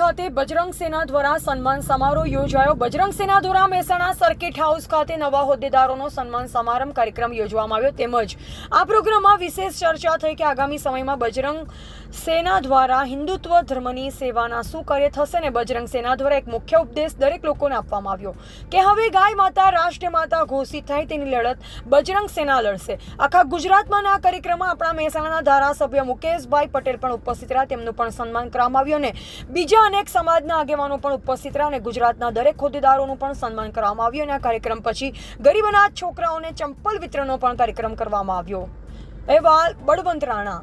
ખાતે બજરંગ સેના દ્વારા સન્માન સમારોહ યોજાયો। બજરંગ સેના દ્વારા મહેસાણા સર્કિટ હાઉસ ખાતે નવા હોદ્દેદારોનો સન્માન સમારંભ કાર્યક્રમ યોજવામાં આવ્યો। તેમજ આ પ્રોગ્રામમાં વિશેષ ચર્ચા થઈ કે આગામી સમયમાં બજરંગ સેના દ્વારા હિન્દુત્વ ધર્મની સેવાના શું કાર્ય થશે ને બજરંગ સેના દ્વારા એક મુખ્ય ઉપદેશ દરેક લોકોને આપવામાં આવ્યો કે હવે ગાય માતા રાષ્ટ્ર માતા ઘોષિત થાય તેની લડત બજરંગ સેના લડશે। આખા ગુજરાતમાં આ કાર્યક્રમમાં આપણા મહેસાણાના ધારાસભ્ય મુકેશભાઈ પટેલ પણ ઉપસ્થિત રહ્યા, તેમનું પણ સન્માન કરવામાં આવ્યું અને બીજા અનેક સમાજના આગેવાનો પણ ઉપસ્થિત રહ્યા અને ગુજરાતના દરેક હોદ્દેદારોનું પણ સન્માન કરવામાં આવ્યું અને આ કાર્યક્રમ પછી ગરીબ અનાથ છોકરાઓને ચંપલ વિતરણનો પણ કાર્યક્રમ કરવામાં આવ્યો। અહેવાલ બળવંત રાણા।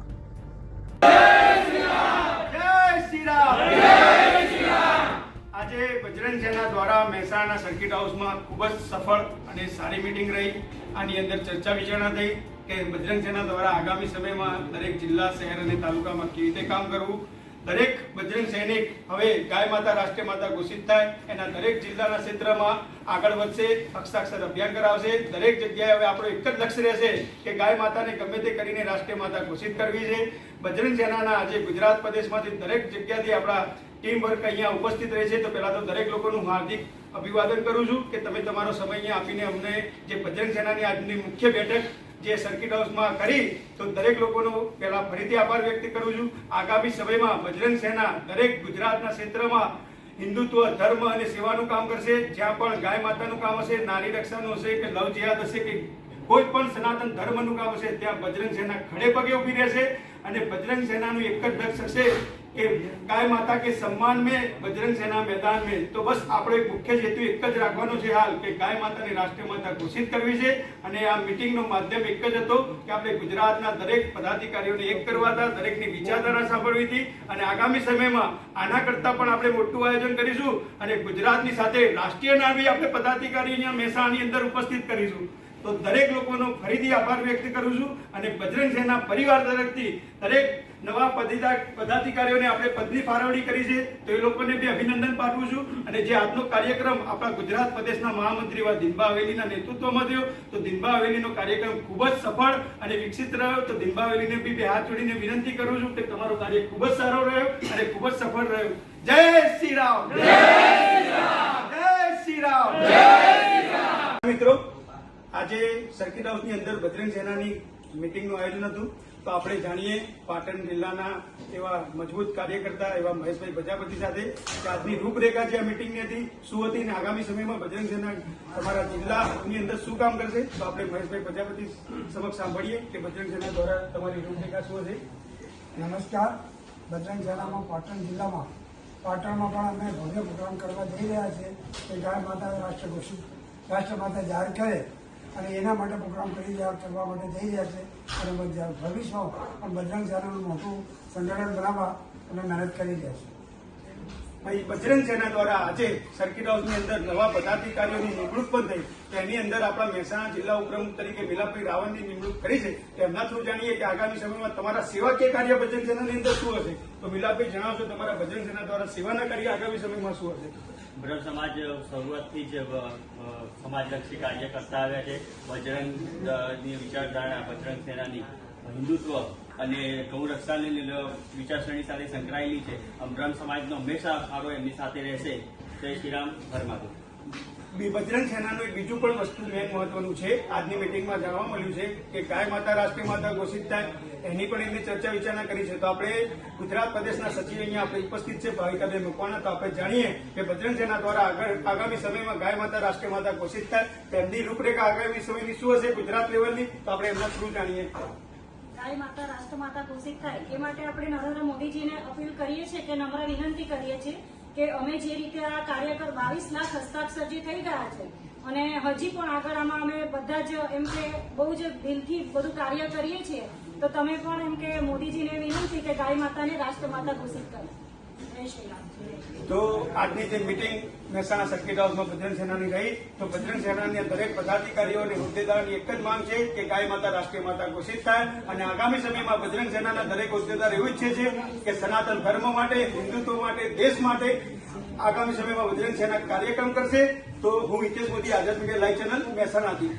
આજે બજરંગ સેના દ્વારા મહેસાણા સર્કિટ હાઉસમાં ખૂબ જ સફળ અને સારી મીટિંગ રહી। આની અંદર ચર્ચા વિચારણા થઈ કે બજરંગ સેના દ્વારા આગામી સમયમાં દરેક જિલ્લા, શહેર અને તાલુકામાં કેવી રીતે કામ કરવું। દરેક બજરંગ સૈનિક હવે ગાય માતા રાષ્ટ્રીય માતા ઘોષિત થાય એના દરેક જિલ્લાના ક્ષેત્રમાં આગળ વધશે, હસ્તાક્ષર અભિયાન કરાવશે। દરેક જગ્યાએ હવે આપણો એક જ લક્ષ્ય રહેશે કે ગાય માતાને ગમે તે કરીને રાષ્ટ્રીય માતા ઘોષિત કરવી છે। બજરંગ સેનાના આજે ગુજરાત પ્રદેશમાંથી દરેક જગ્યાથી આપણા ટીમ વર્ક અહીંયા ઉપસ્થિત રહે છે। તો પહેલા તો દરેક લોકોનું હાર્દિક અભિવાદન કરું છું કે તમે તમારો સમય અહીંયા આપીને અમને જે બજરંગ સેનાની આજની મુખ્ય બેઠક જે સર્કિટ હાઉસમાં કરી તો દરેક લોકોનો પહેલા ફરીથી આભાર વ્યક્ત કરું છું। આગામી સમયમાં બજરંગ સેના દરેક ગુજરાતના ક્ષેત્રમાં હિન્દુત્વ ધર્મ અને સેવાનું કામ કરશે। જ્યાં પણ ગાય માતાનું કામ હશે, નારી રક્ષાનું હશે કે લવ જિહાદ હશે કે કોઈ પણ સનાતન ધર્મનું કામ હશે, ત્યાં બજરંગ સેના ખડે પગે ઊભી રહેશે અને બજરંગ સેનાનું એક જ લક્ષ્ય હશે કે गाय माता के सम्मान में बजरंग सेना मैदान में। तो बस આપણો એક મુખ્ય હેતુ એક જ રાખવાનો છે હાલ કે ગાય માતાને રાષ્ટ્રીય માતા ઘોષિત કરવી છે અને આ મીટિંગનો માધ્યમ એક જ હતો કે આપણે ગુજરાતના દરેક પદાધિકારીઓને એક કરવા હતા, દરેકની વિચારધારા સાંભળવી હતી અને આગામી સમયમાં આના કરતા પણ આપણે મોટું આયોજન કરીશું અને ગુજરાતની સાથે રાષ્ટ્રીય નામે આપણે પદાધિકારી અહીંયા મહેસાણાની અંદર ઉપસ્થિત કરીશું। તો દરેક લોકોનો ફરીથી આભાર વ્યક્ત કરું છું અને બજરંગ સેના પરિવાર તરફથી દરેક નવા પદાધિકારીઓને આપણે પદની ફાળવણી કરી છે તો એ લોકોને બી અભિનંદન પાઠવું છું। અને જે આજનો કાર્યક્રમ આપણા ગુજરાત પ્રદેશના મહામંત્રી એવા દિનબા હવેલીના નેતૃત્વમાં થયો તો દિનબા હવેલીનો કાર્યક્રમ ખૂબ જ સફળ અને વિકસિત રહ્યો। તો દિનબા હવેલીને બી બે હાથ જોડીને વિનંતી કરું છું કે તમારો કાર્ય ખૂબ જ સારો રહ્યો અને ખૂબ જ સફળ રહ્યો। જય શ્રી રામ, જય શ્રી રામ, જય શ્રી રામ, જય શ્રી રામ। મિત્રો, આજે સર્કિટ હાઉસની અંદર બજરંગ સેનાની મીટિંગનું આયોજન હતું તો આપણે જાણીએ પાટણ જિલ્લાના એવા મજબૂત કાર્યકર્તા એવા મહેશભાઈ પ્રજાપતિ સાથે કે આજની રૂપરેખા જે આ મીટિંગની હતી શું હતી અને આગામી સમયમાં બજરંગ સેના તમારા જિલ્લાની અંદર શું કામ કરશે તો આપણે મહેશભાઈ પ્રજાપતિ સમક્ષ સાંભળીએ કે બજરંગ સેના દ્વારા તમારી રૂપરેખા શું હશે। નમસ્કાર। બજરંગ સેનામાં પાટણ જિલ્લામાં પાટણમાં પણ અમે ભવ્ય પ્રોગ્રામ કરવા જઈ રહ્યા છીએ કે ગાય માતા રાષ્ટ્ર માતા જાહેર કરે અને એના માટે પ્રોગ્રામ કરવા માટે જઈ રહ્યા છે અને ભવિષ્યમાં પણ બજરંગ સેનાનું મોટું સંગઠન બનાવવા અમે મહેનત કરી રહ્યા છીએ। ભાઈ, બજરંગ સેના દ્વારા આજે સર્કિટ હાઉસની અંદર નવા પદાધિકારીઓની નિમણૂક પણ થઈ તો એની અંદર આપણા મહેસાણા જિલ્લા ઉપપ્રમુખ તરીકે મિલાભાઈ રાવલની નિમણૂક કરી છે। એમના થ્રુ જાણીએ કે આગામી સમયમાં તમારા સેવાકીય કાર્ય બજરંગ સેનાની અંદર શું હશે તો મિલાભાઈ જણાવશો તમારા બજરંગ સેના દ્વારા સેવાના કાર્ય આગામી સમયમાં શું હશે। બ્રહ્મ સમાજ શરૂઆતથી જ સમાજલક્ષી કાર્ય કરતા આવ્યા છે। બજરંગની વિચારધારણા, બજરંગ સેનાની હિન્દુત્વ અને ગૌ રક્ષાની વિચારસરણી સાથે સંકળાયેલી છે। બ્રહ્મ સમાજનો હંમેશા ફાળો એમની સાથે રહેશે। જય શ્રી રામ, ભરમાતો। બજરંગ સેનાનું એક બીજું પણ વસ્તુ મેન મહત્વનું છે, આજની મિટિંગમાં જાણવા મળ્યું છે કે ગાય માતા રાષ્ટ્રીય માતા ઘોષિત થાય એની પણ એમની ચર્ચા વિચારણા કરી છે। તો આપણે ગુજરાત પ્રદેશના સચિવ અહીંયા આપણે ઉપસ્થિત છે ભાવિકાબેન મકવાણા, તો આપણે જાણીએ કે બજરંગ સેના દ્વારા આગામી સમયમાં ગાય માતા રાષ્ટ્રીય માતા ઘોષિત થાય તેમની રૂપરેખા આગામી સમયની શું હશે ગુજરાત લેવલની તો આપણે એમના થ્રુ જાણીએ। ગાય માતા રાષ્ટ્ર માતા ઘોષિત થાય એ માટે આપણે નરેન્દ્ર મોદીજીને અપીલ કરીએ છીએ કે નમ્ર વિનંતી કરીએ છીએ કે અમે જે રીતે આ કાર્યકર 22 લાખ હસ્તાક્ષર જે થઈ ગયા છે અને હજી પણ આગળ આમાં અમે બધા જ એમ કે બહુ જ દિલથી બધું કાર્ય કરીએ છીએ તો તમે પણ એમ કે મોદીજીને વિનંતી કે ગાય માતાને રાષ્ટ્ર માતા ઘોષિત કરો। જય શ્રી રામ। તો આજની જે મીટિંગ મહેસાણા સર્કિટ હાઉસમાં બજરંગ સેનાની રહી તો બજરંગ સેનાની દરેક પદાધિકારીઓ અને હોદ્દેદારોની એક જ માંગ છે કે ગાય માતા રાષ્ટ્રીય માતા ઘોષિત થાય અને આગામી સમયમાં બજરંગ સેનાના દરેક હોદ્દેદાર એવું ઈચ્છે છે કે સનાતન ધર્મ માટે, હિન્દુત્વ માટે, દેશ માટે આગામી સમયમાં બજરંગ સેના કાર્યક્રમ કરશે। તો હું હિતેશ મોદી, આઝાદ મીડિયા લાઈવ ચેનલ મહેસાણાથી।